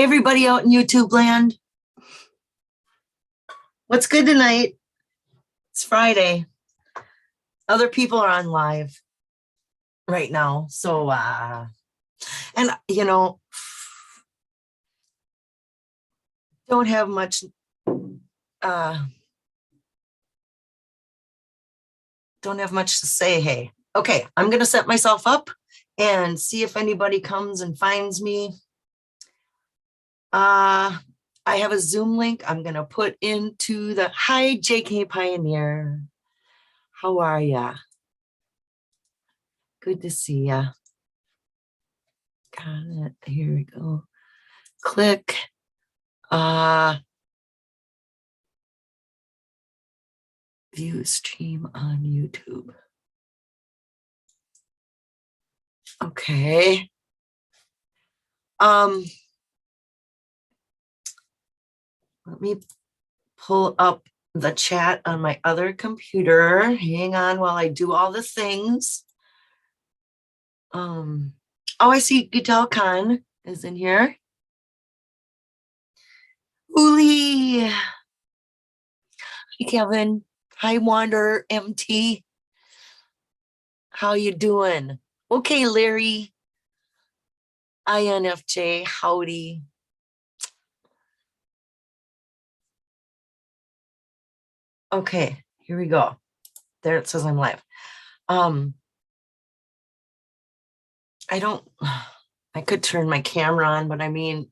Hey, everybody out in YouTube land. What's good tonight? It's Friday. Other people are on live right now. So, and don't have much, to say. Hey, okay, I'm going to set myself up and see if anybody comes and finds me. I have a Zoom link I'm going to put into the, hi, JK Pioneer. How are ya? Good to see ya. Got it. Here we go. Click. View stream on YouTube. Okay. Let me pull up the chat on my other computer. Hang on while I do all the things. Oh, I see Gital Khan is in here. Uli. Hi, Kevin. Hi, Wander MT. How you doing? Okay, Larry. INFJ, howdy. Okay, here we go. There it says I'm live. I could turn my camera on, but I mean,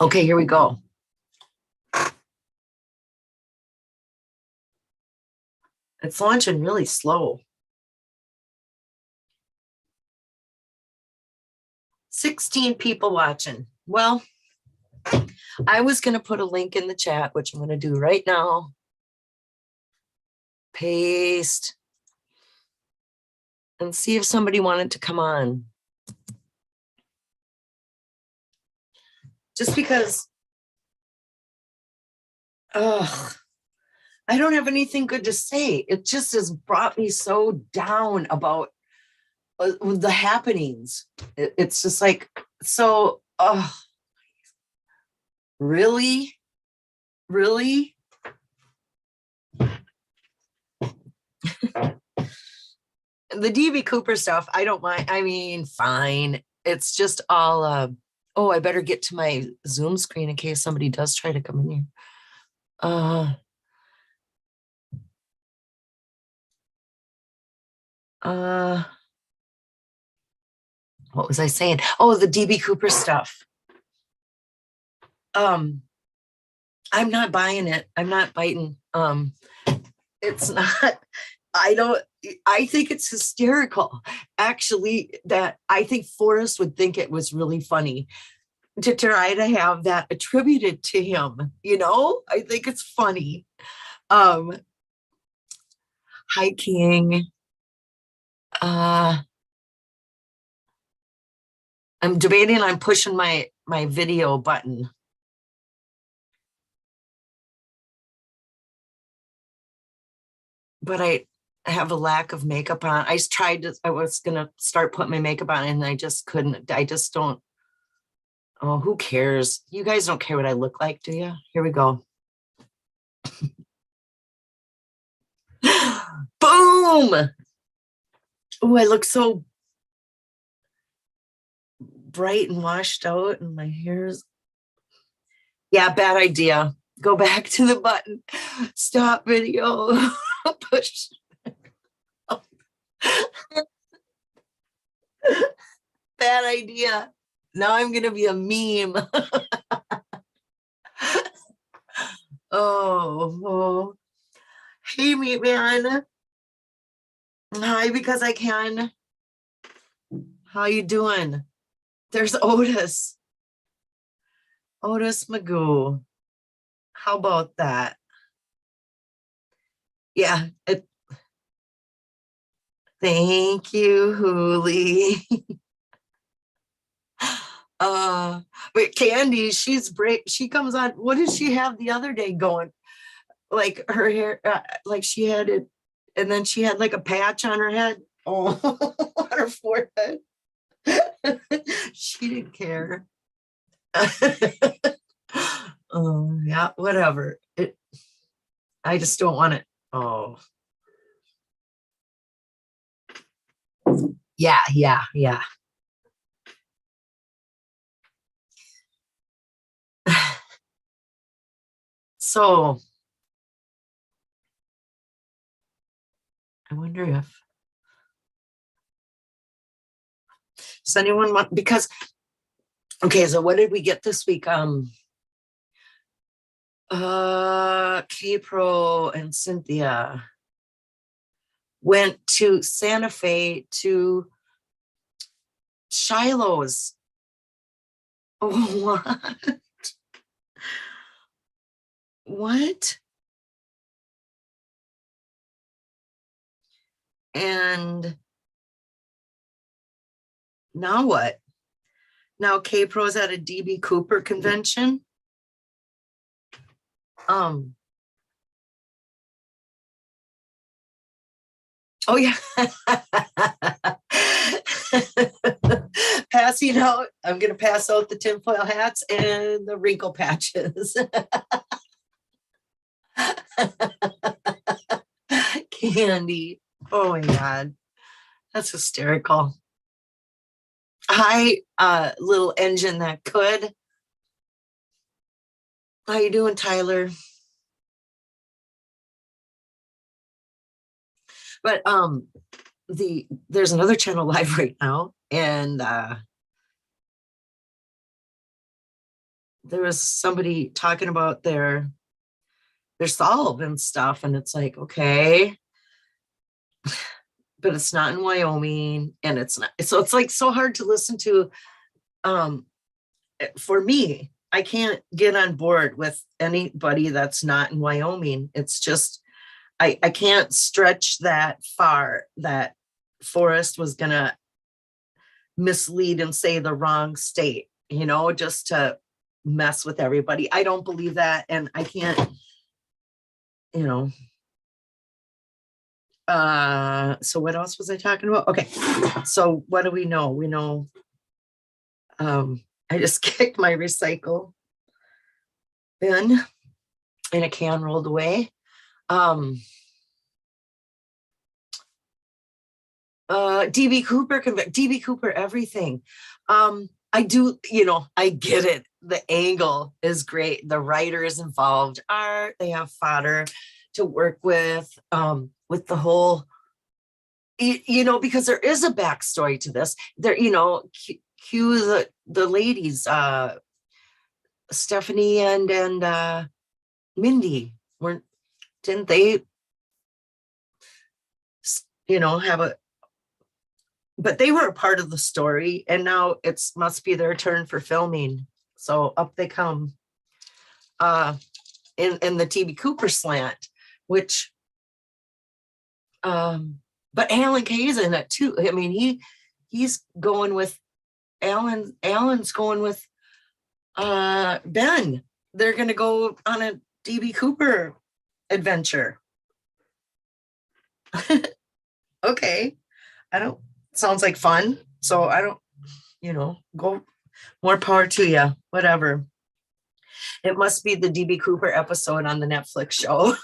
okay, here we go. It's launching really slow. 16 people watching. Well, I was going to put a link in the chat, which I'm going to do right now. Paste. And see if somebody wanted to come on. Just because, I don't have anything good to say. It just has brought me so down about the happenings. It's just like, so, really? Really? The DB Cooper stuff, I don't mind. I mean, fine. It's just all, I better get to my Zoom screen in case somebody does try to come in here. What was I saying? Oh, the DB Cooper stuff. I'm not buying it. I'm not biting. It's not, I think it's hysterical. Actually, that I think Forrest would think it was really funny to try to have that attributed to him. I think it's funny. Hi, King. I'm debating on pushing my video button. But I have a lack of makeup on. I was going to start putting my makeup on and I just couldn't. I just don't. Oh, who cares? You guys don't care what I look like, do you? Here we go. Boom! Oh, I look so bright and washed out and my hair's. Yeah, bad idea. Go back to the button. Stop video. Push. Bad idea. Now I'm going to be a meme. Oh. Hey, meat man. Hi, because I can. How you doing? There's Otis. Otis Magoo. How about that? Yeah. Thank you, Hooli. But Candy, she's brave. She comes on. What did she have the other day going? Like her hair, like she had it, and then she had like a patch on her head. Oh, on her forehead. She didn't care. Oh, yeah, whatever. I just don't want it. Oh, yeah, yeah, yeah. So I wonder if does anyone want, because okay, so what did we get this week? K-Pro and Cynthia went to Santa Fe to Shiloh's. Oh, what? What? And now what? Now K-Pro's at a DB Cooper convention. Um, oh yeah. Passing out, I'm gonna pass out the tinfoil hats and the wrinkle patches. Candy. Oh my God. That's hysterical. Hi, little engine that could. How you doing, Tyler? But there's another channel live right now, and there was somebody talking about their solve and stuff, and it's like, okay, but it's not in Wyoming, and it's not, so it's like so hard to listen to. For me, I can't get on board with anybody that's not in Wyoming. It's just I can't stretch that far that Forrest was gonna mislead and say the wrong state, just to mess with everybody. I don't believe that, and I can't, you know. So what else was I talking about? Okay, so what do we know? We know I just kicked my recycle bin and a can rolled away. DB Cooper, everything. I do, I get it. The angle is great. The writers involved they have fodder to work with the whole, because there is a backstory to this. There, cue the ladies, Stephanie and Mindy didn't they, have but they were a part of the story, and now must be their turn for filming. So up they come in the DB Cooper slant, which but Alan Kay's in it too. I mean, he's going with Alan's going with Ben. They're gonna go on a DB Cooper adventure. Okay. Sounds like fun. So I don't, go, more power to you, whatever. It must be the DB Cooper episode on the Netflix show.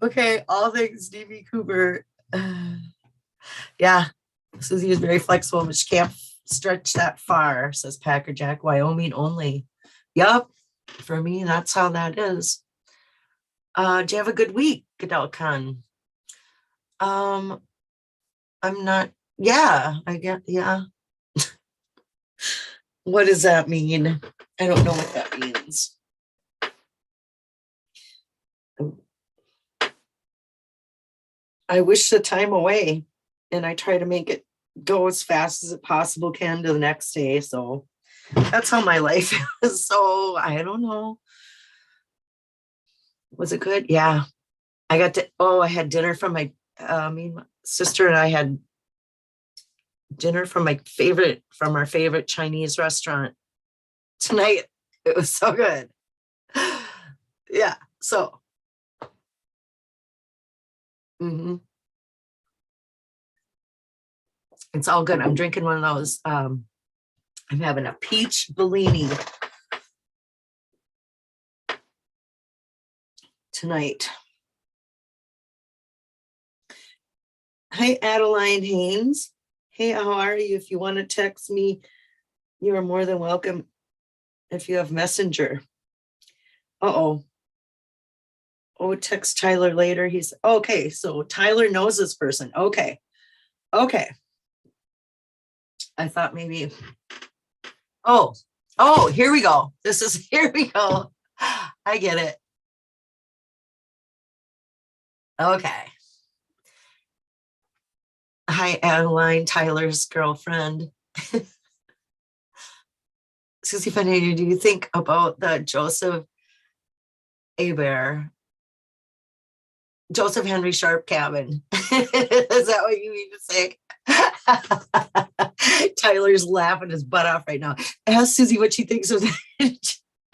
Okay, all things DB Cooper. Yeah, Susie is very flexible, but she can't stretch that far, says Packer Jack. Wyoming only. Yup, for me, that's how that is. Do you have a good week, Gadel Khan? I'm not, yeah, I get, yeah. What does that mean? I don't know what that means. I wish the time away, and I try to make it go as fast as it possible can to the next day. So that's how my life is. So I don't know. Was it good? Yeah. I had dinner from my sister and I had dinner from our favorite Chinese restaurant tonight. It was so good. Yeah. So Mhm. It's all good. I'm drinking one of those. I'm having a peach Bellini tonight. Hi, Adeline Haynes. Hey, how are you? If you want to text me, you are more than welcome if you have Messenger. Uh-oh. Oh, text Tyler later. He's okay. So Tyler knows this person. Okay. Okay. I thought maybe. Oh, here we go. Here we go. I get it. Okay. Hi, Adeline, Tyler's girlfriend. Susie Fennhaven, do you think about the Joseph Henry Sharp cabin? Is that what you mean to say? Tyler's laughing his butt off right now. Ask Susie what she thinks of the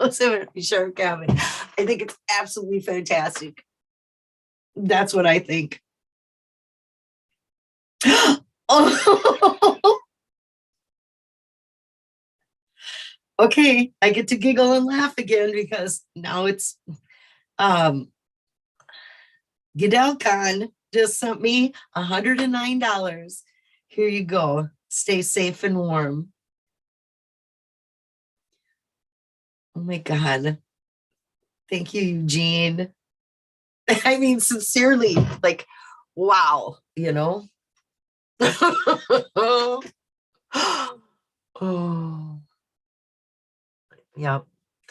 Joseph Henry Sharp cabin. I think it's absolutely fantastic. That's what I think. Oh. Okay, I get to giggle and laugh again because now it's Goodell Khan just sent me $109. Here you go. Stay safe and warm. Oh my God. Thank you, Eugene. I mean, sincerely, like, wow, you know? Oh, yeah,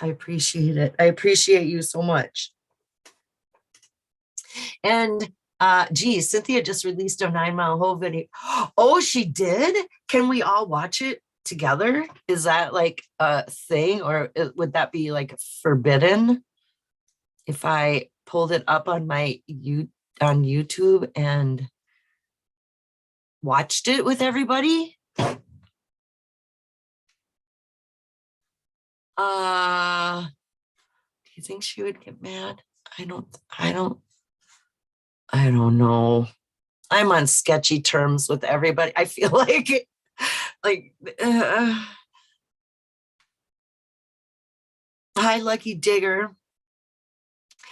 I appreciate it. I appreciate you so much. And geez, Cynthia just released a 9 Mile Hole video. Oh, she did? Can we all watch it together? Is that like a thing, or would that be like forbidden if I pulled it up on on YouTube and watched it with everybody? Do you think she would get mad? I don't know. I'm on sketchy terms with everybody. I feel like hi, Lucky Digger.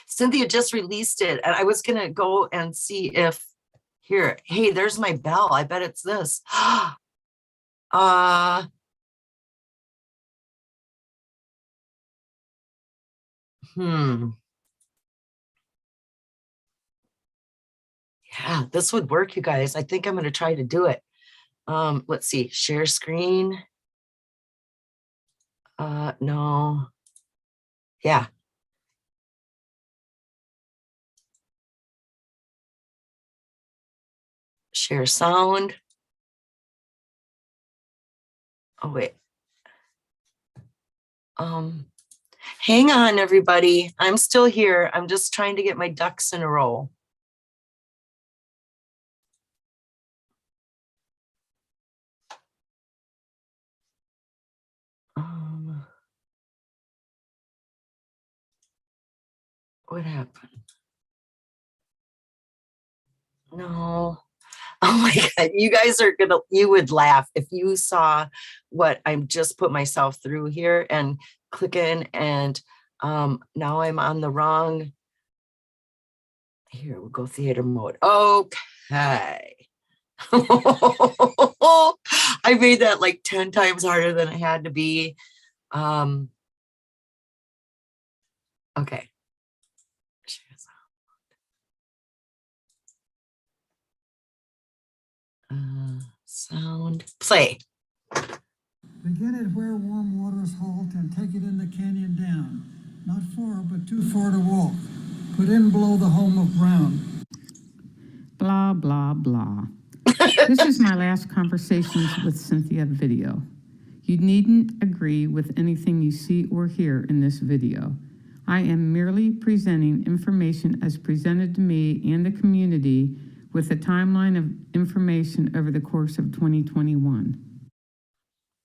Cynthia just released it, and I was gonna go and see if here. Hey, there's my bell. I bet it's this. uh hmm. Yeah, this would work, you guys. I think I'm gonna try to do it. Let's see, share screen. No. Yeah. Share sound. Oh, wait. Hang on, everybody. I'm still here. I'm just trying to get my ducks in a row. What happened? No. Oh my God. You guys are you would laugh if you saw what I just put myself through here and click in, and now I'm on the wrong. Here, we'll go theater mode. Okay. I made that like 10 times harder than it had to be. Okay. Sound play. Begin at where warm waters halt and take it in the canyon down. Not far, but too far to walk. Put in below the home of Brown. Blah, blah, blah. This is my last conversations with Cynthia video. You needn't agree with anything you see or hear in this video. I am merely presenting information as presented to me and the community with a timeline of information over the course of 2021.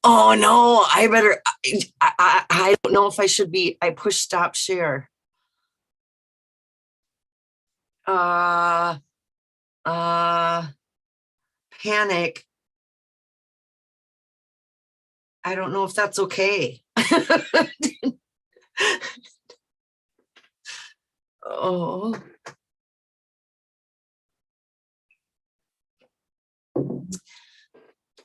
Oh no, I better, I don't know if I should be, I push stop share. panic. I don't know if that's okay. Oh.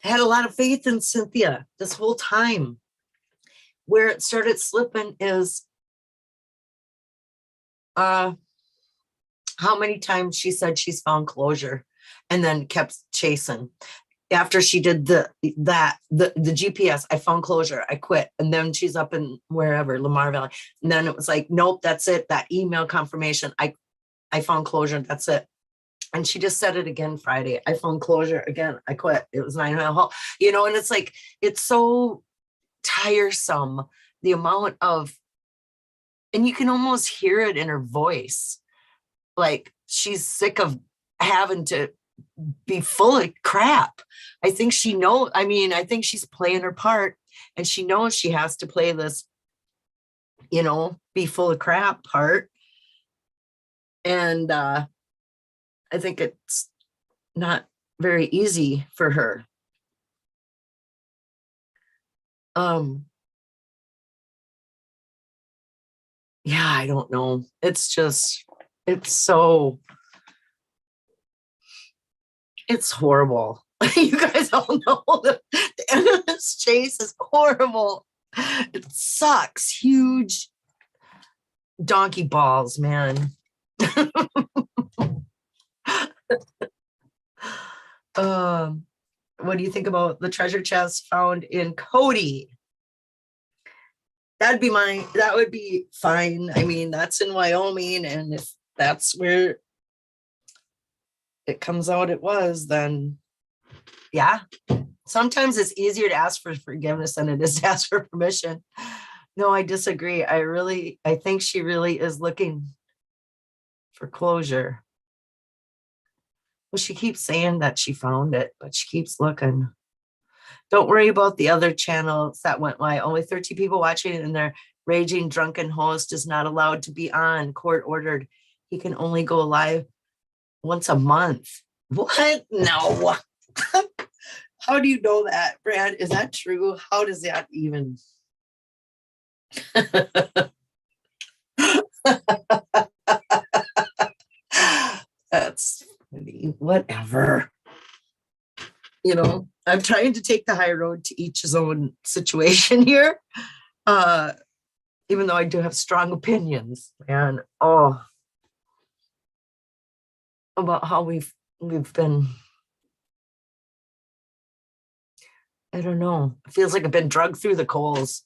I had a lot of faith in Cynthia this whole time. Where it started slipping is how many times she said she's found closure and then kept chasing. After she did the GPS, I found closure, I quit. And then she's up in wherever, Lamar Valley. And then it was like, nope, that's it. That email confirmation, I found closure, that's it. And she just said it again Friday. I found closure again. I quit. It was 9-mile haul, and it's like, it's so tiresome, the amount of, and you can almost hear it in her voice. Like she's sick of having to be full of crap. I think I think she's playing her part and she knows she has to play this, be full of crap part. And I think it's not very easy for her. Yeah, I don't know. It's horrible. You guys all know that the end of this chase is horrible. It sucks. Huge donkey balls, man. What do you think about the treasure chest found in Cody? That would be fine. I mean, that's in Wyoming, and if that's where it comes out it was, then yeah. Sometimes it's easier to ask for forgiveness than it is to ask for permission. No, I disagree. I think she really is looking for closure. Well, she keeps saying that she found it, but she keeps looking. Don't worry about the other channels that went live. Only 13 people watching, and their raging drunken host is not allowed to be on. Court ordered. He can only go live once a month. What? No. How do you know that, Brad? Is that true? How does that even? That's funny. Whatever. I'm trying to take the high road, to each his own situation here. Even though I do have strong opinions, and about how we've been, I don't know, it feels like I've been drugged through the coals.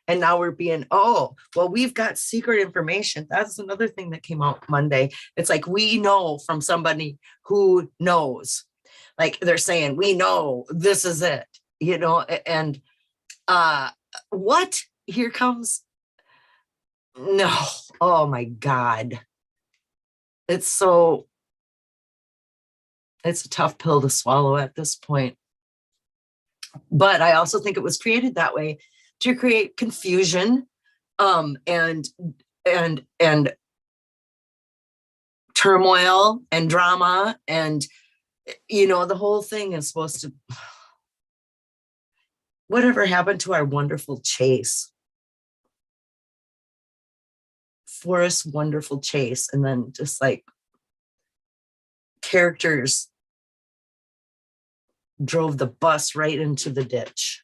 And now we're being, we've got secret information. That's another thing that came out Monday. It's like, we know from somebody who knows. Like they're saying, we know this is it, and what? Here comes, no, oh my God. It's a tough pill to swallow at this point. But I also think it was created that way to create confusion, and turmoil and drama, and the whole thing is supposed to, whatever happened to our wonderful chase, Forrest's wonderful chase, and then just like characters drove the bus right into the ditch.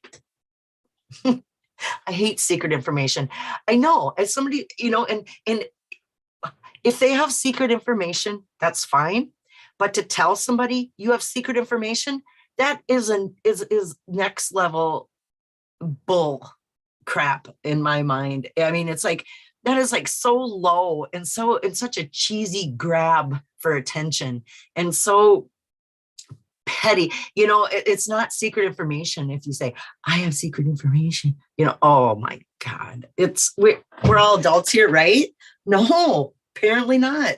I hate secret information. I know, as somebody, and if they have secret information, that's fine. But to tell somebody you have secret information, that is next level bull crap in my mind. I mean, it's like, that is like so low and such a cheesy grab for attention, and so petty. It's not secret information if you say, I have secret information. Oh my God, we're all adults here, right? No, apparently not.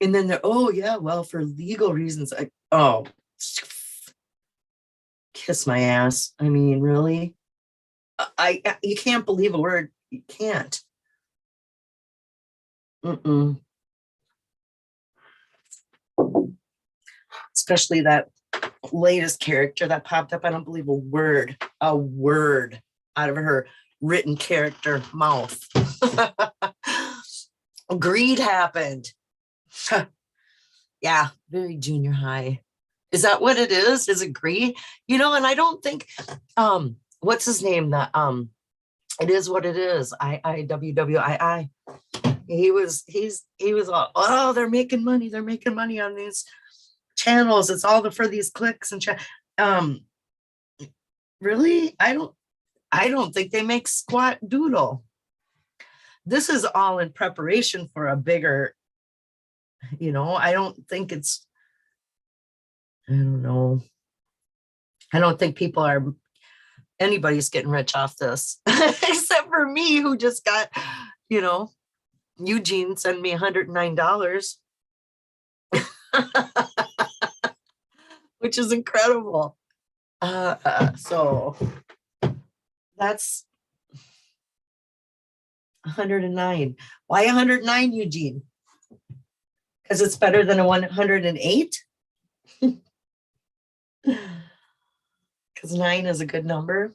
And then they're, for legal reasons. Kiss my ass. I mean, really? You can't believe a word. You can't. especially that latest character that popped up. I don't believe a word out of her written character mouth. Greed happened. Yeah, very junior high. Is that what it is? Is it greed? And I don't think what's his name? That it is what it is. I. He was all, oh, they're making money. They're making money on these channels. It's all for these clicks and really? I don't think they make squat doodle. This is all in preparation for a bigger, I don't think I don't know. I don't think anybody's getting rich off this, except for me, who just got, Eugene sent me $109, which is incredible. So that's 109. Why 109, Eugene? Because it's better than a 108? Because 9 is a good number.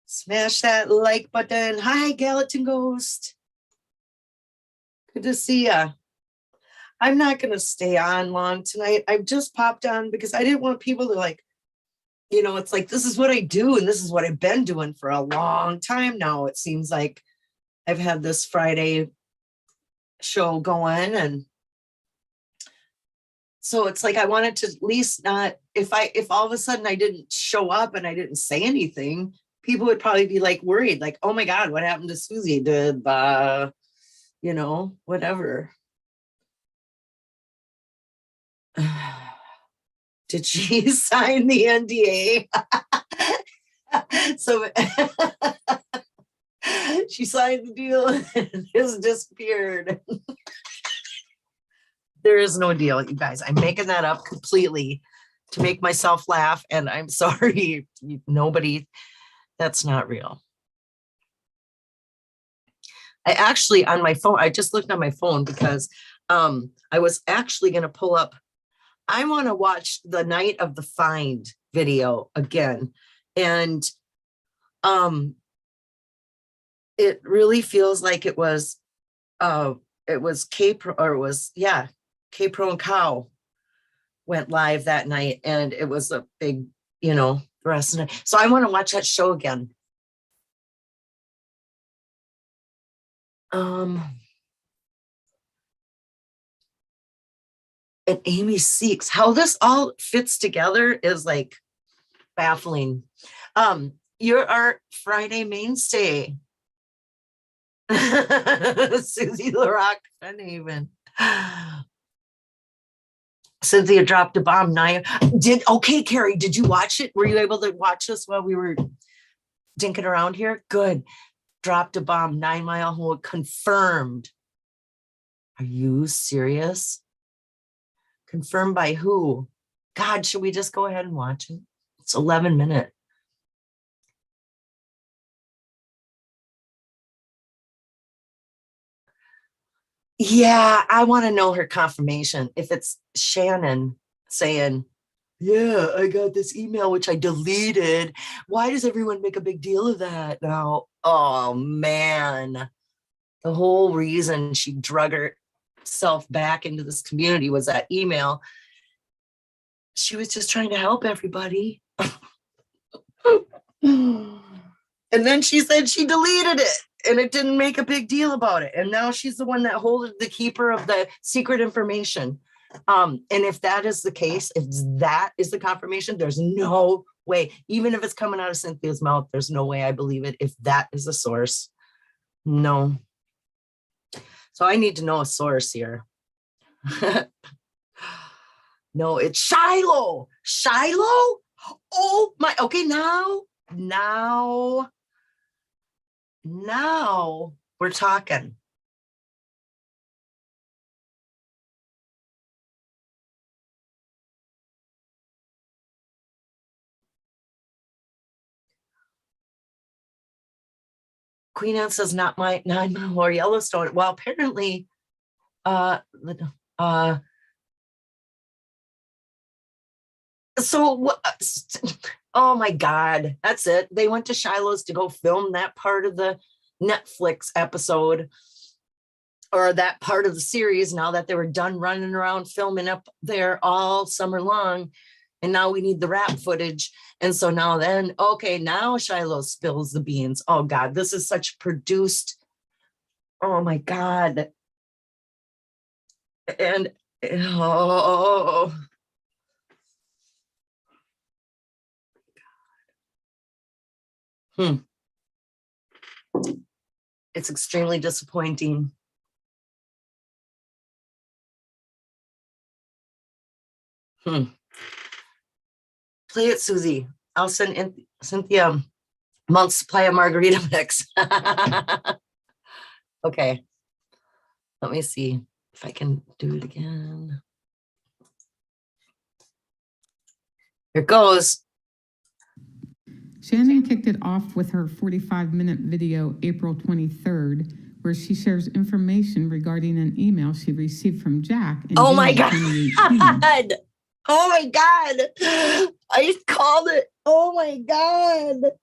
Smash that like button. Hi, Gallatin Ghost. Good to see ya. I'm not going to stay on long tonight. I've just popped on because I didn't want people to it's like, this is what I do. And this is what I've been doing for a long time now. It seems like I've had this Friday show going. And so it's like, I wanted to at least not, if all of a sudden I didn't show up and I didn't say anything, people would probably be like worried, like, oh my God, what happened to Susie? Did, whatever. Did she sign the NDA? So she signed the deal and just disappeared. There is no deal, you guys. I'm making that up completely to make myself laugh. And I'm sorry, nobody, that's not real. I actually, on my phone, I just looked on my phone because I was actually going to pull up, I want to watch the Night of the Find video again. And it really feels like it was K-Pro, or it was, yeah, K-Pro and Cow went live that night, and it was a big, the rest of the night. So I want to watch that show again. And Amy Seeks, how this all fits together is like baffling. You're our Friday mainstay. Susie LaRock, Fennhaven. Cynthia dropped a bomb. Okay, Carrie, did you watch it? Were you able to watch this while we were dinking around here? Good. Dropped a bomb, 9 Mile hole confirmed. Are you serious? Confirmed by who? God, should we just go ahead and watch it? It's 11 minutes. Yeah, I want to know her confirmation. If it's Shannon saying, yeah, I got this email, which I deleted. Why does everyone make a big deal of that now? Oh, man. The whole reason she drug herself back into this community was that email. She was just trying to help everybody. And then she said she deleted it. And it didn't make a big deal about it. And now she's the one that holds the keeper of the secret information. And if that is the case, if that is the confirmation, there's no way, even if it's coming out of Cynthia's mouth, there's no way I believe it. If that is the source, no. So I need to know a source here. No, it's Shiloh. Shiloh? Oh my, okay, now we're talking. Queen Anne says not 9 Mile or Yellowstone. Well, apparently, So, oh my God, that's it. They went to Shiloh's to go film that part of the Netflix episode or that part of the series now that they were done running around filming up there all summer long. And now we need the rap footage. And so now then, okay, now Shiloh spills the beans. Oh God, this is such produced. Oh my God. And oh, it's extremely disappointing. Play it, Susie. I'll send in Cynthia a month's supply of margarita mix. Okay. Let me see if I can do it again. Here it goes. Shannon kicked it off with her 45-minute video April 23rd, where she shares information regarding an email she received from Jack in Oh June my of God. 2018. Oh my God. I called it. Oh my God.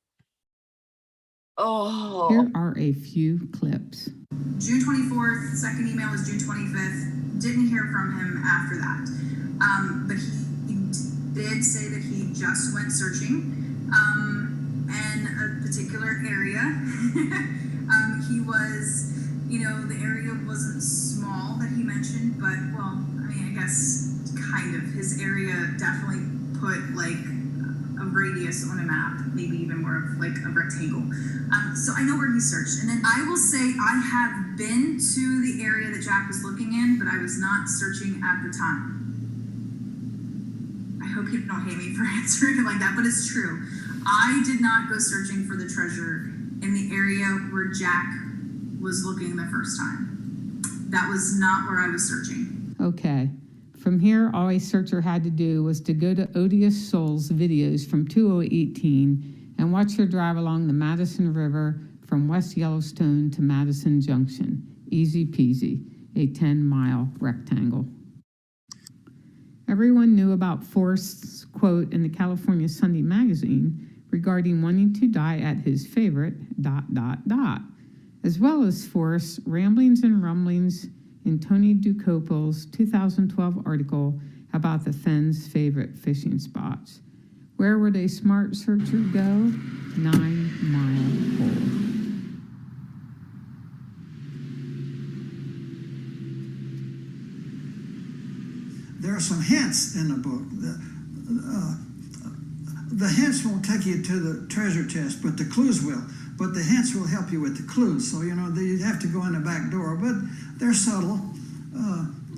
Oh. Here are a few clips. June 24th, second email was June 25th. Didn't hear from him after that. But he did say that he just went searching in a particular area. He was, the area wasn't small that he mentioned, but, well, I mean, I guess kind of. His area definitely put like a radius on a map, maybe even more of like a rectangle. So I know where he searched. And then I will say I have been to the area that Jack was looking in, but I was not searching at the time. I hope you don't hate me for answering it like that, but it's true. I did not go searching for the treasure in the area where Jack was looking the first time. That was not where I was searching. Okay. From here, all a searcher had to do was to go to Odious Souls videos from 2018 and watch her drive along the Madison River from West Yellowstone to Madison Junction. Easy peasy, a 10-mile rectangle. Everyone knew about Forrest's quote in the California Sunday magazine regarding wanting to die at his favorite ... as well as Forrest's ramblings and rumblings in Tony Ducopel's 2012 article about the Fenn's favorite fishing spots. Where would a smart searcher go? 9 Mile Hole. There are some hints in the book. The hints won't take you to the treasure chest, but the clues will. But the hints will help you with the clues. So, you have to go in the back door, but they're subtle.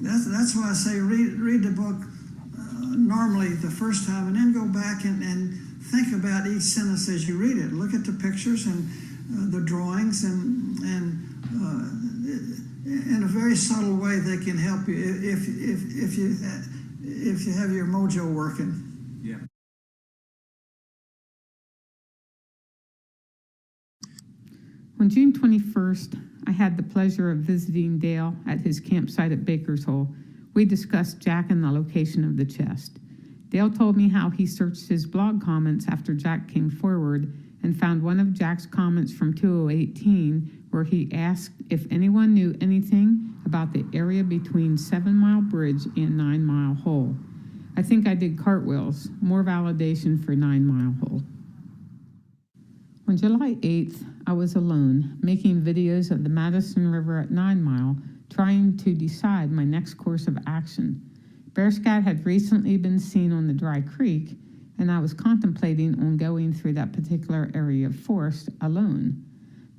That's why I say read the book normally the first time and then go back and think about each sentence as you read it. Look at the pictures and the drawings and in a very subtle way they can help you if you have your mojo working. Yeah. On June 21st, I had the pleasure of visiting Dale at his campsite at Baker's Hole. We discussed Jack and the location of the chest. Dale told me how he searched his blog comments after Jack came forward and found one of Jack's comments from 2018 where he asked if anyone knew anything about the area between 7 Mile Bridge and 9 Mile Hole. I think I did cartwheels, more validation for 9 Mile Hole. On July 8th, I was alone, making videos of the Madison River at 9 Mile, trying to decide my next course of action. Bearscat had recently been seen on the Dry Creek, and I was contemplating on going through that particular area of forest alone.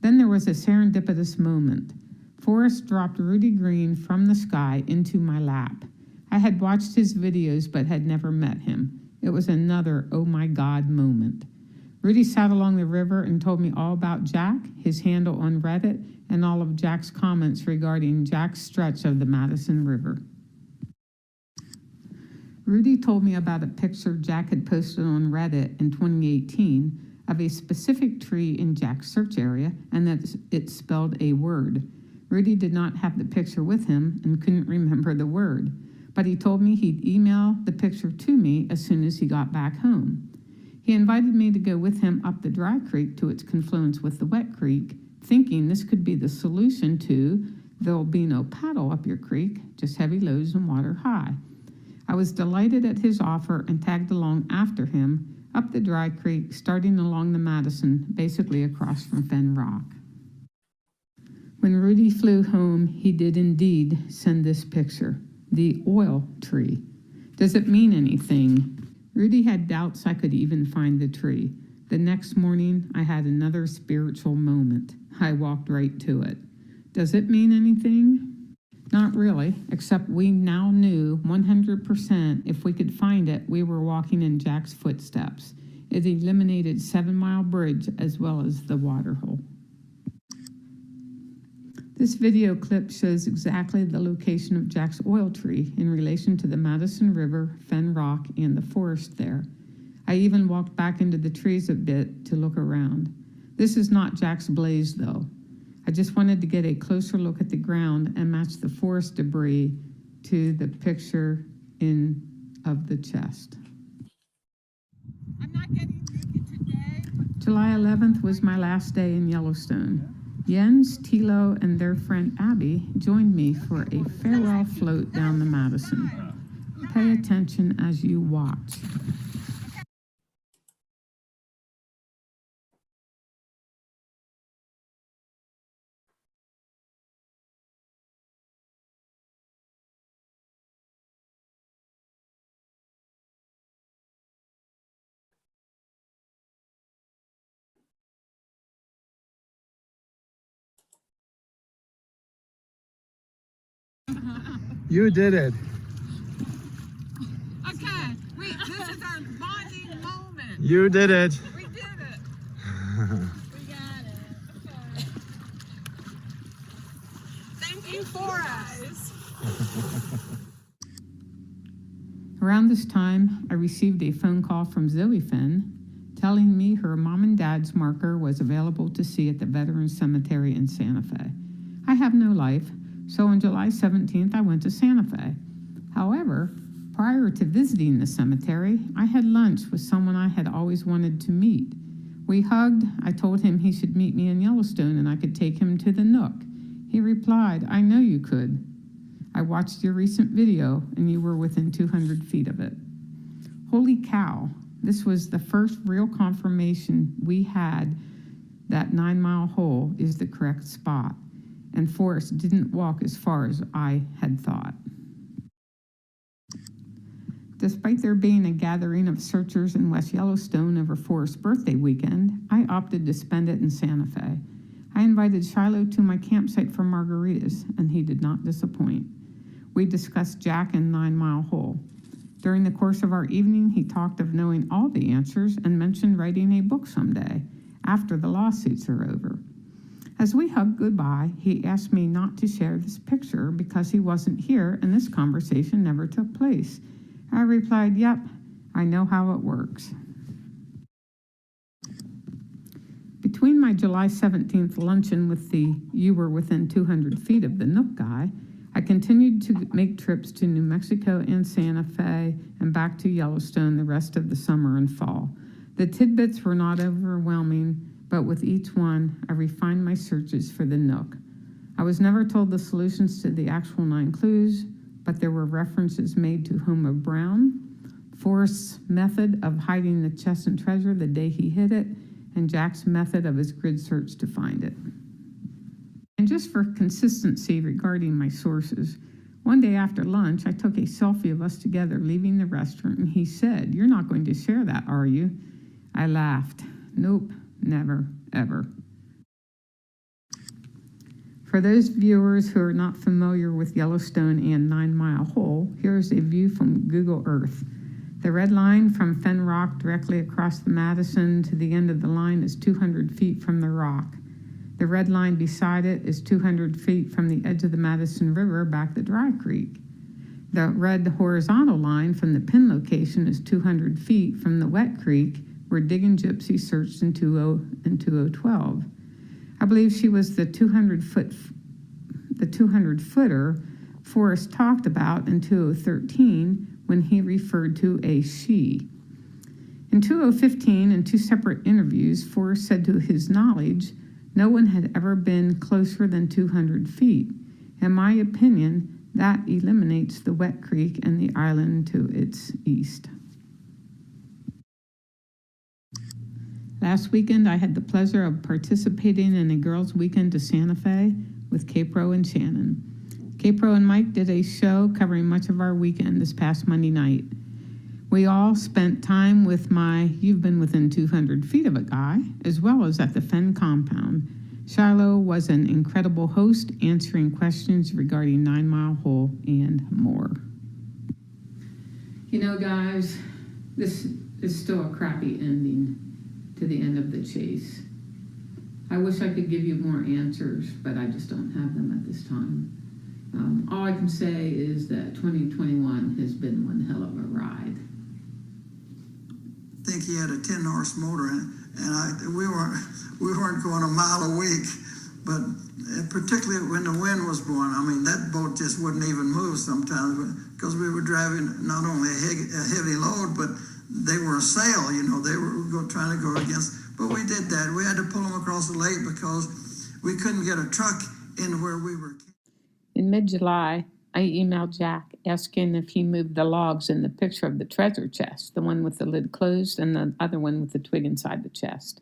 Then there was a serendipitous moment. Forrest dropped Rudy Green from the sky into my lap. I had watched his videos but had never met him. It was another oh my God moment. Rudy sat along the river and told me all about Jack, his handle on Reddit, and all of Jack's comments regarding Jack's stretch of the Madison River. Rudy told me about a picture Jack had posted on Reddit in 2018 of a specific tree in Jack's search area and that it spelled a word. Rudy did not have the picture with him and couldn't remember the word, but he told me he'd email the picture to me as soon as he got back home. He invited me to go with him up the dry creek to its confluence with the wet creek, thinking this could be the solution to there'll be no paddle up your creek, just heavy lows and water high. I was delighted at his offer and tagged along after him up the dry creek, starting along the Madison, basically across from Fen Rock. When Rudy flew home, he did indeed send this picture, the oil tree. Does it mean anything? Rudy had doubts I could even find the tree. The next morning, I had another spiritual moment. I walked right to it. Does it mean anything? Not really, except we now knew 100% if we could find it, we were walking in Jack's footsteps. It eliminated 7 Mile Bridge as well as the water hole. This video clip shows exactly the location of Jack's oil tree in relation to the Madison River, Fen Rock, and the forest there. I even walked back into the trees a bit to look around. This is not Jack's blaze, though. I just wanted to get a closer look at the ground and match the forest debris to the picture of the chest. I'm not getting naked today. July 11th was my last day in Yellowstone. Jens, Tilo, and their friend Abby joined me for a farewell float down the Madison. Pay attention as you watch. You did it. Okay, wait, this is our bonding moment. You did it. We did it. We got it. Okay. Thank you for us. Around this time, I received a phone call from Zoe Finn telling me her mom and dad's marker was available to see at the Veterans Cemetery in Santa Fe. I have no life, so on July 17th, I went to Santa Fe. However, prior to visiting the cemetery, I had lunch with someone I had always wanted to meet. We hugged. I told him he should meet me in Yellowstone and I could take him to the Nook. He replied, "I know you could. I watched your recent video and you were within 200 feet of it." Holy cow, this was the first real confirmation we had that 9 Mile hole is the correct spot, and Forrest didn't walk as far as I had thought. Despite there being a gathering of searchers in West Yellowstone over Forrest's birthday weekend, I opted to spend it in Santa Fe. I invited Shiloh to my campsite for margaritas, and he did not disappoint. We discussed Jack and 9 Mile hole. During the course of our evening, he talked of knowing all the answers and mentioned writing a book someday, after the lawsuits are over. As we hugged goodbye, he asked me not to share this picture because he wasn't here and this conversation never took place. I replied, "Yep, I know how it works." Between my July 17th luncheon with the "you were within 200 feet of the Nook" guy, I continued to make trips to New Mexico and Santa Fe and back to Yellowstone the rest of the summer and fall. The tidbits were not overwhelming, but with each one, I refined my searches for the Nook. I was never told the solutions to the actual 9 clues, but there were references made to Homer Brown, Forrest's method of hiding the chest and treasure the day he hid it, and Jack's method of his grid search to find it. And just for consistency regarding my sources, one day after lunch, I took a selfie of us together leaving the restaurant, and he said, "You're not going to share that, are you?" I laughed. Nope, never, ever. For those viewers who are not familiar with Yellowstone and 9 Mile hole, here's a view from Google Earth. The red line from Fen Rock directly across the Madison to the end of the line is 200 feet from the rock. The red line beside it is 200 feet from the edge of the Madison River back to Dry Creek. The red horizontal line from the pin location is 200 feet from the Wet Creek where Diggin' Gypsy searched in 2012. I believe she was the 200-footer Forrest talked about in 2013 when he referred to a she. In 2015, in 2 separate interviews, Forrest said to his knowledge, no one had ever been closer than 200 feet. In my opinion, that eliminates the Wet Creek and the island to its east. Last weekend, I had the pleasure of participating in a girls' weekend to Santa Fe with Capro and Shannon. Capro and Mike did a show covering much of our weekend this past Monday night. We all spent time with my You've Been Within 200 Feet of a guy, as well as at the Fenn compound. Shiloh was an incredible host, answering questions regarding 9 Mile Hole and more. You know, guys, this is still a crappy ending to the end of the chase. I wish I could give you more answers, but I just don't have them at this time. All I can say is that 2021 has been one hell of a ride. I think he had a 10-horse motor, and we weren't going a mile a week, but particularly when the wind was blowing, I mean, that boat just wouldn't even move sometimes because we were driving not only a heavy load, but they were a sail, you know, they were trying to go against, but we did that. We had to pull them across the lake because we couldn't get a truck in where we were. In mid-July, I emailed Jack asking if he moved the logs in the picture of the treasure chest, the one with the lid closed and the other one with the twig inside the chest.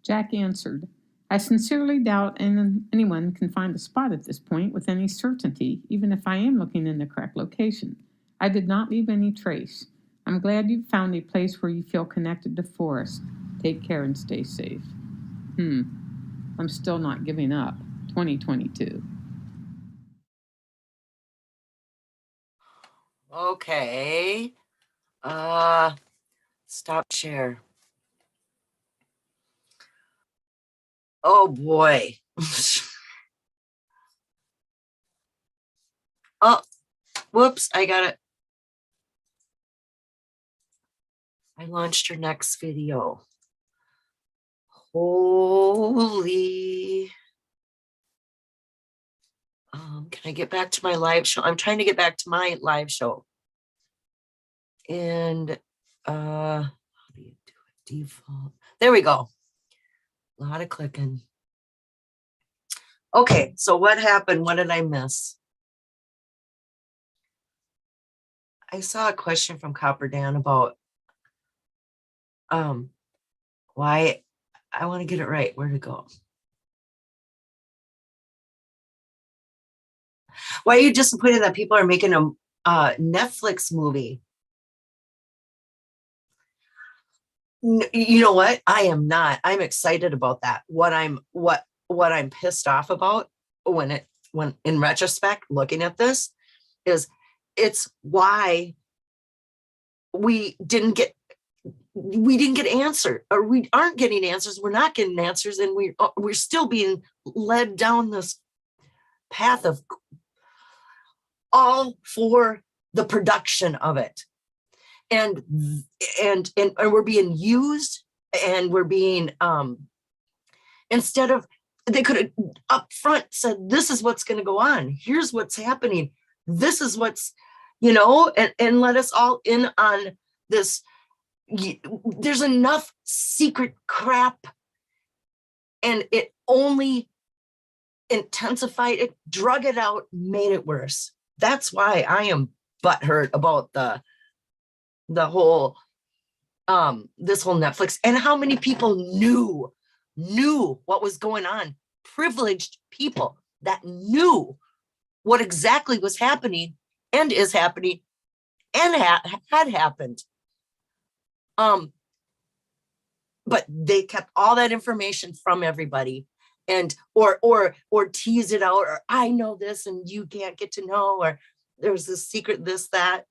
Jack answered, I sincerely doubt anyone can find a spot at this point with any certainty, even if I am looking in the correct location. I did not leave any trace. I'm glad you found a place where you feel connected to Forrest. Take care and stay safe. I'm still not giving up. 2022. Okay. Stop share. Oh boy. Oh, whoops, I got it. I launched your next video. Holy. Can I get back to my live show? I'm trying to get back to my live show. And how do you do it? Default. There we go. A lot of clicking. Okay, so what happened? What did I miss? I saw a question from Copper Dan about why I want to get it right. Where to go? Why are you disappointed that people are making a Netflix movie? You know what? I am not. I'm excited about that. What I'm pissed off about when in retrospect looking at this is it's why we didn't get answered, or we aren't getting answers. We're not getting answers, and we're still being led down this path of all for the production of it. And we're being used, and we're being instead of, they could have up front said, this is what's going to go on, here's what's happening, this is what's, and let us all in on this. There's enough secret crap, and it only intensified it, drug it out, made it worse. That's why I am butthurt about the whole this whole Netflix, and how many people knew what was going on. Privileged people that knew what exactly was happening and is happening and had happened. But they kept all that information from everybody, and or tease it out, or I know this and you can't get to know, or there's this secret, this, that.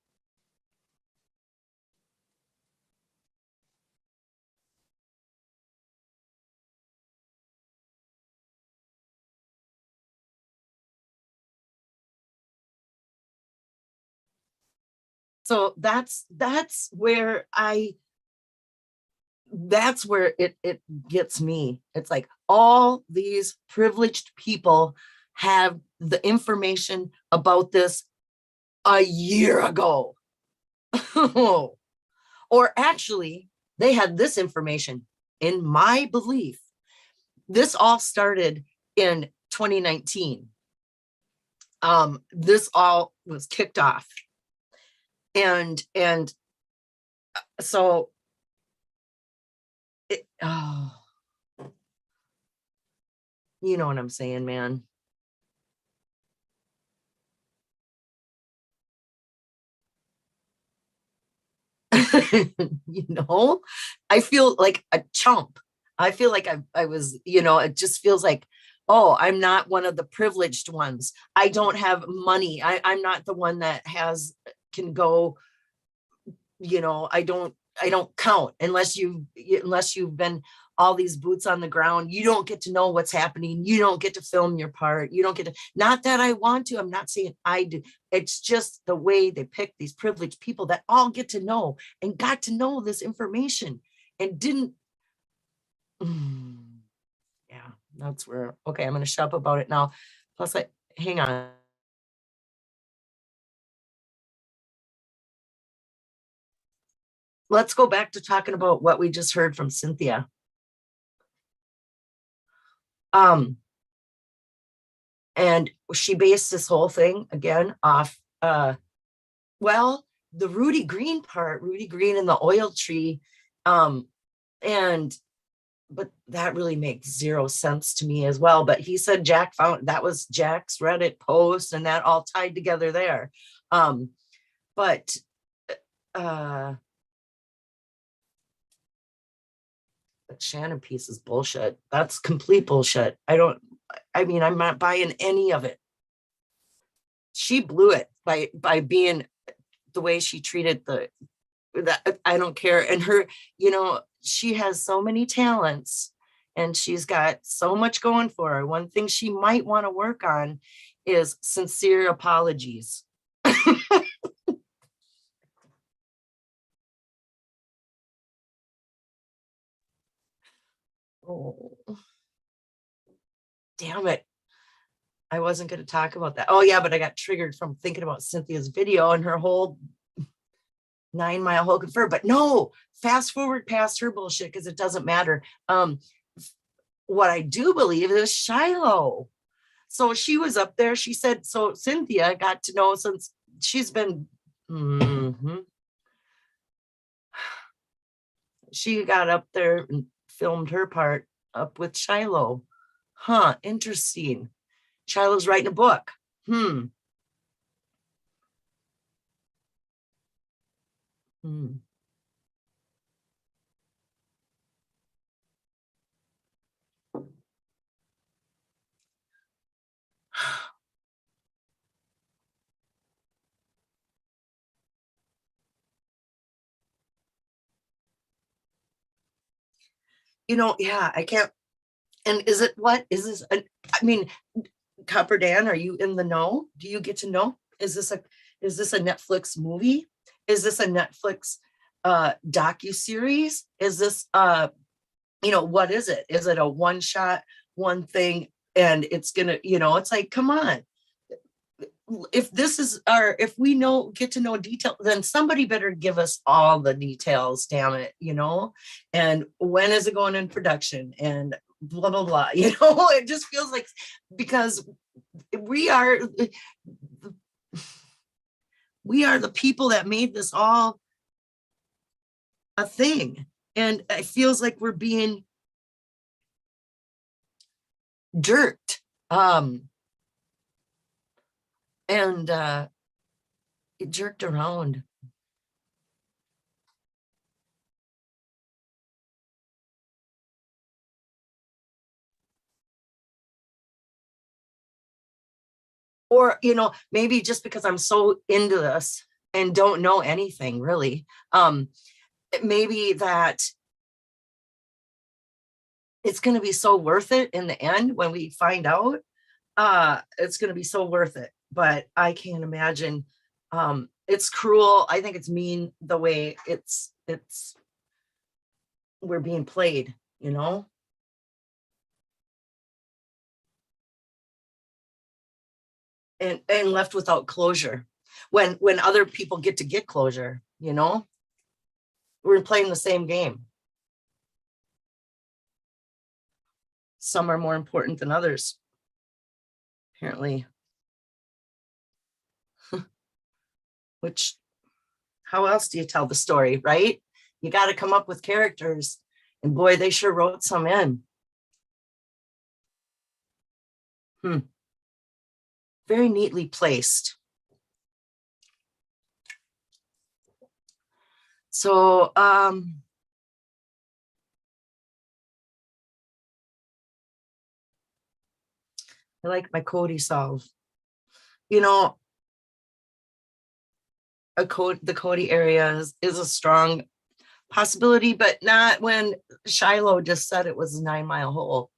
So that's where it gets me. It's like all these privileged people have the information about this a year ago. Or actually, they had this information. In my belief, this all started in 2019. This all was kicked off. And so oh, you know what I'm saying, man. You know, I feel like a chump. I feel like I was, it just feels like, oh, I'm not one of the privileged ones. I don't have money. I'm not the one that can go, I don't count unless you've been all these boots on the ground. You don't get to know what's happening. You don't get to film your part. You don't get to, not that I want to, I'm not saying I do. It's just the way they pick these privileged people that all get to know and got to know this information and didn't. Yeah, that's where, okay, I'm going to shut up about it now. Plus hang on. Let's go back to talking about what we just heard from Cynthia. And she based this whole thing again off, well, the Rudy Green part, Rudy Green and the oil tree. But that really makes zero sense to me as well. But he said Jack found, that was Jack's Reddit post and that all tied together there. But Shannon piece is bullshit. That's complete bullshit. I'm not buying any of it. She blew it by being the way she treated that. I don't care. And her, she has so many talents and she's got so much going for her. One thing she might want to work on is sincere apologies. Oh, damn it. I wasn't going to talk about that. Oh yeah, but I got triggered from thinking about Cynthia's video and her whole 9 Mile Hole confer. But no, fast forward past her bullshit because it doesn't matter. What I do believe is Shiloh. So she was up there. She said, so Cynthia got to know since she's been, she got up there and filmed her part up with Shiloh. Huh, interesting. Shiloh's writing a book. Hmm. Yeah, I can't. And is it, what is this? I mean, Copper Dan, are you in the know? Do you get to know? Is this a Netflix movie? Is this a Netflix docu-series? Is this what is it? Is it a one shot, one thing, and it's gonna, it's like, come on. If we get to know detail, then somebody better give us all the details, damn it, and when is it going in production and blah, blah, blah, it just feels like, because we are the people that made this all a thing. And it feels like we're being jerked. And it jerked around. Or, maybe just because I'm so into this and don't know anything really, maybe that it's going to be so worth it in the end when we find out. It's going to be so worth it. But I can't imagine. It's cruel. I think it's mean the way we're being played, and left without closure when other people get to get closure, you know? We're playing the same game. Some are more important than others, apparently. Which, how else do you tell the story, right? You got to come up with characters. And boy, they sure wrote some in. Very neatly placed. So, I like my Cody solve. You know, the Cody area is a strong possibility, but not when Shiloh just said it was a 9-mile hole.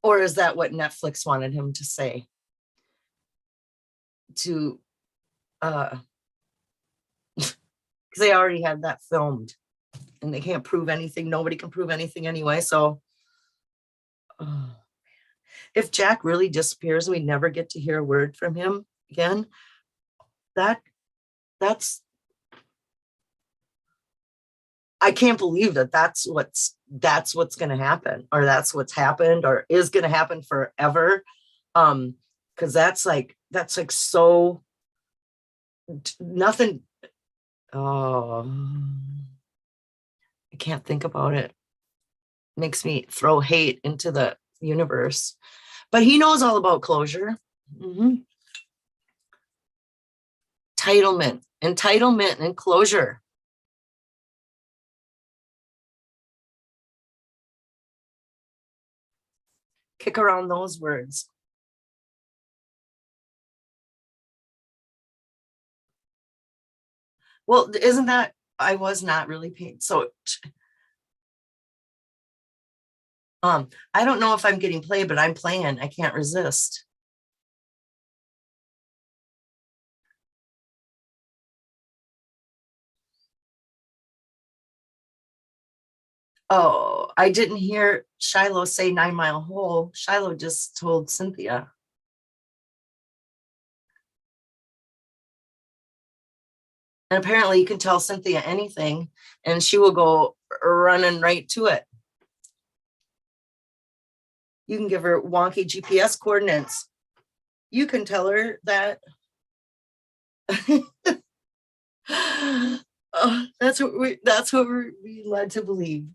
Or is that what Netflix wanted him to say? To, because they already had that filmed and they can't prove anything. Nobody can prove anything anyway. So if Jack really disappears and we never get to hear a word from him again, that's I can't believe that's what's going to happen, or that's what's happened, or is going to happen forever. Because that's like so nothing. Oh, I can't think about it. Makes me throw hate into the universe. But he knows all about closure. Entitlement and closure. Kick around those words. Well, isn't that, I was not really paid. So I don't know if I'm getting played, but I'm playing. I can't resist. Oh, I didn't hear Shiloh say 9-mile hole. Shiloh just told Cynthia. And apparently you can tell Cynthia anything and she will go running right to it. You can give her wonky GPS coordinates. You can tell her that. Oh, that's what we're led to believe.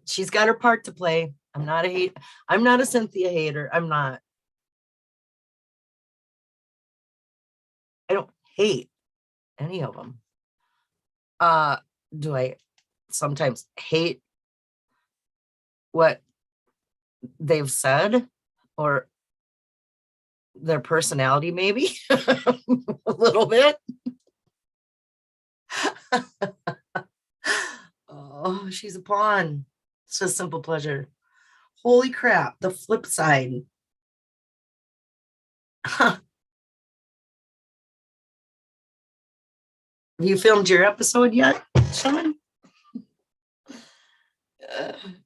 She's got her part to play. I'm not a Cynthia hater. I'm not. I don't hate any of them. Do I sometimes hate what they've said or their personality, maybe a little bit? Oh, she's a pawn. It's a simple pleasure. Holy crap, the flip side. Have you filmed your episode yet, Sean?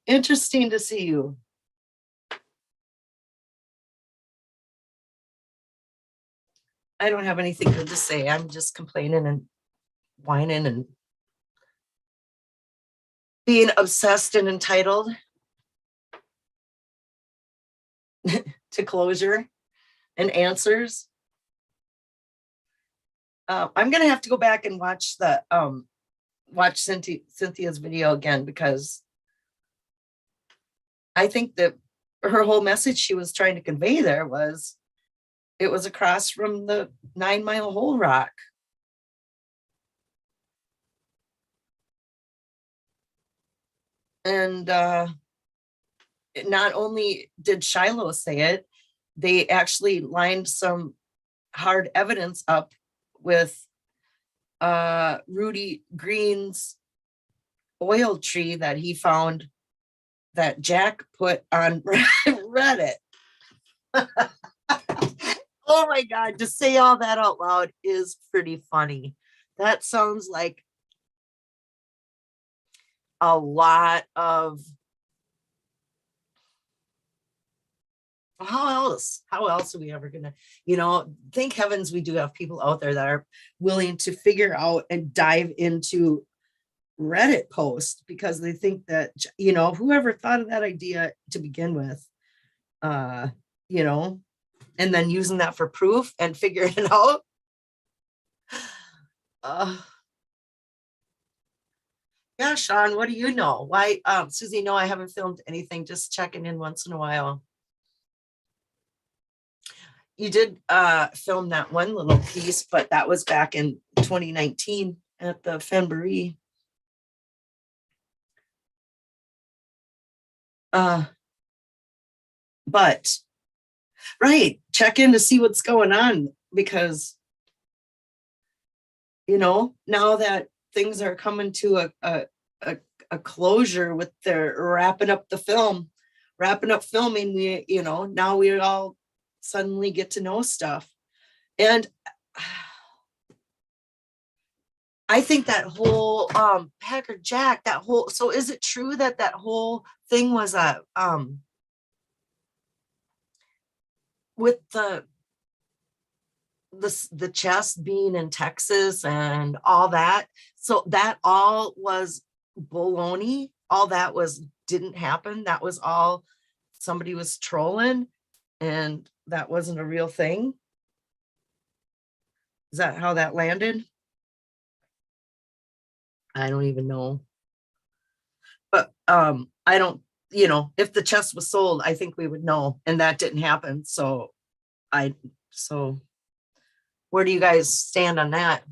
Interesting to see you. I don't have anything good to say. I'm just complaining and whining and being obsessed and entitled to closure and answers. I'm gonna have to go back and watch Cynthia's video again, because I think that her whole message she was trying to convey there was it was across from the 9-mile hole rock. And not only did Shiloh say it, they actually lined some hard evidence up with Rudy Green's oil tree that he found that Jack put on Reddit. Oh my God, to say all that out loud is pretty funny. That sounds like a lot of, how else are we ever gonna, thank heavens we do have people out there that are willing to figure out and dive into Reddit posts, because they think that, whoever thought of that idea to begin with, you know, and then using that for proof and figuring it out. Yeah, Sean, what do you know? Why, Susie, no, I haven't filmed anything, just checking in once in a while. You did film that one little piece, but that was back in 2019 at the Fennhaven. But right, check in to see what's going on, because now that things are coming to a closure with their wrapping up filming, we now we all suddenly get to know stuff. And I think that whole Packer Jack, so is it true that whole thing was a with the chest being in Texas and all that, so that all was baloney, all that didn't happen, that was all somebody was trolling, and that wasn't a real thing? Is that how that landed? I don't even know. But I don't, if the chest was sold, I think we would know, and that didn't happen. So where do you guys stand on that?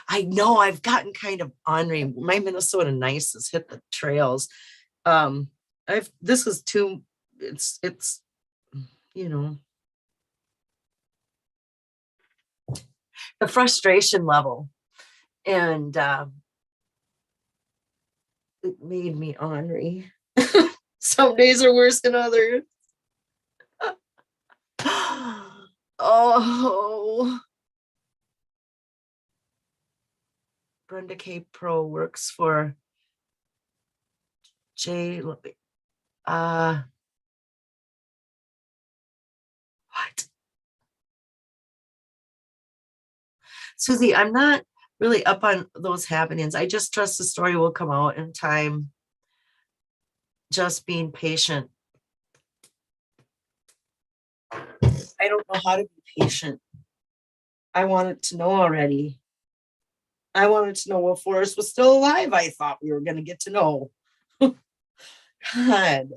I know I've gotten kind of ornery. My Minnesota nice has hit the trails. This is too, it's the frustration level, and it made me ornery. Some days are worse than others. Oh, Brenda K. Pro works for J. What? Susie, I'm not really up on those happenings. I just trust the story will come out in time. Just being patient. I don't know how to be patient. I wanted to know already. I wanted to know if Forrest was still alive. I thought we were going to get to know. God.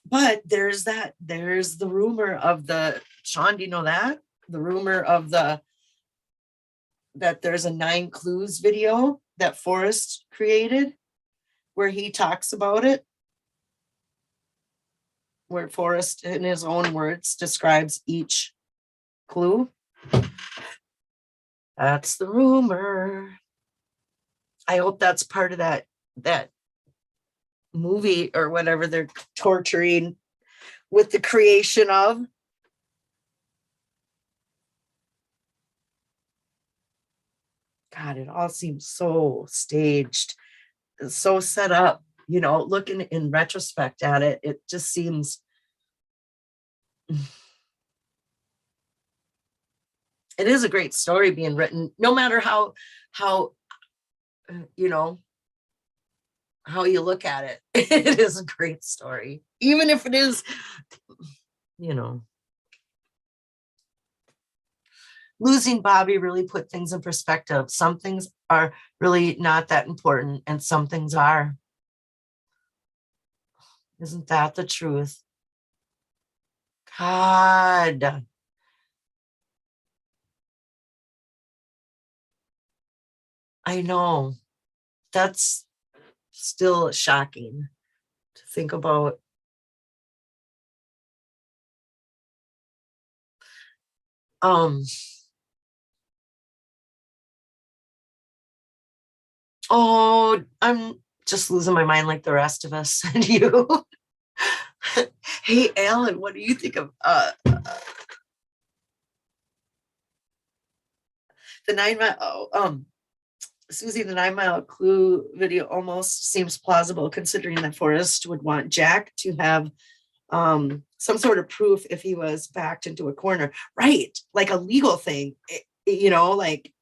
But there's the rumor of Sean, do you know that? The rumor of that there's a 9 clues video that Forrest created where he talks about it. Where Forrest, in his own words, describes each clue. That's the rumor. I hope that's part of that movie or whatever they're torturing with the creation of. God, it all seems so staged, so set up. Looking in retrospect at it, it just seems it is a great story being written, no matter how how you look at it. It is a great story, even if it is, losing Bobby really put things in perspective. Some things are really not that important, and some things are. Isn't that the truth? God. I know. That's still shocking to think about. Oh, I'm just losing my mind like the rest of us. And you. Hey, Alan, what do you think of the 9 month? Susie, the 9 Mile Clue video almost seems plausible considering that Forrest would want Jack to have some sort of proof if he was backed into a corner, right? Like a legal thing, like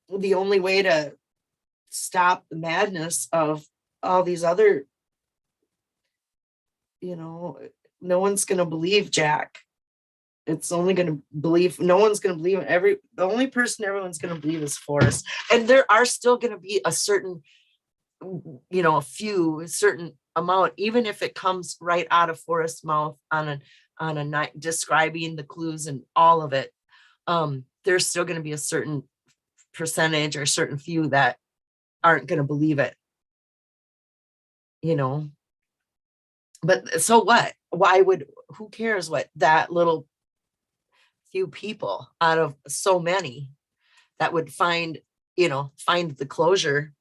the only way to stop the madness of all these other, no one's going to believe Jack. It's only going to believe, no one's going to believe the only person everyone's going to believe is Forrest. And there are still going to be a certain, a certain amount, even if it comes right out of Forrest's mouth on a night describing the clues and all of it. There's still going to be a certain percentage or certain few that aren't going to believe it, but so what? Who cares what that little few people out of so many that would find the closure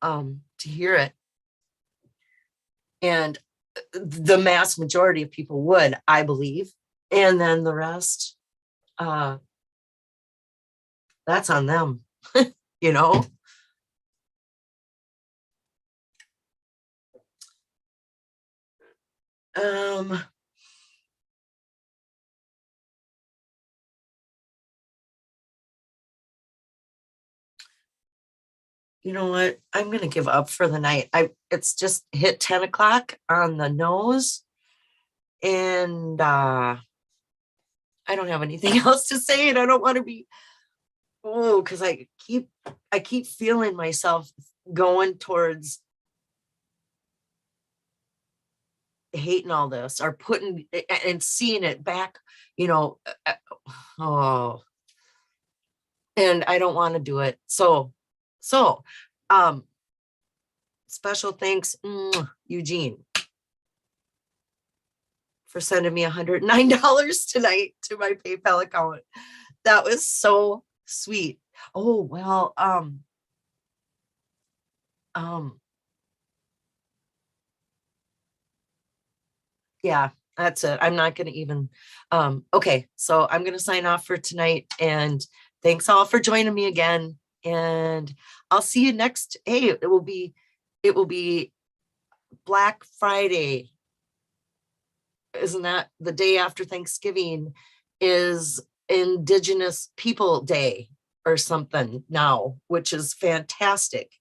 to hear it. And the mass majority of people would, I believe. And then the rest, that's on them, You know what? I'm going to give up for the night. It's just hit 10 o'clock on the nose. And I don't have anything else to say. And I don't want to be, because I keep feeling myself going towards hating all this or putting and seeing it back, oh, and I don't want to do it. So, special thanks, Eugene, for sending me $109 tonight to my PayPal account. That was so sweet. Oh, well, yeah, that's it. I'm not going to even, okay, so I'm going to sign off for tonight, and thanks all for joining me again. And I'll see you next. Hey, it will be Black Friday. Isn't that the day after Thanksgiving is Indigenous People Day or something now, which is fantastic.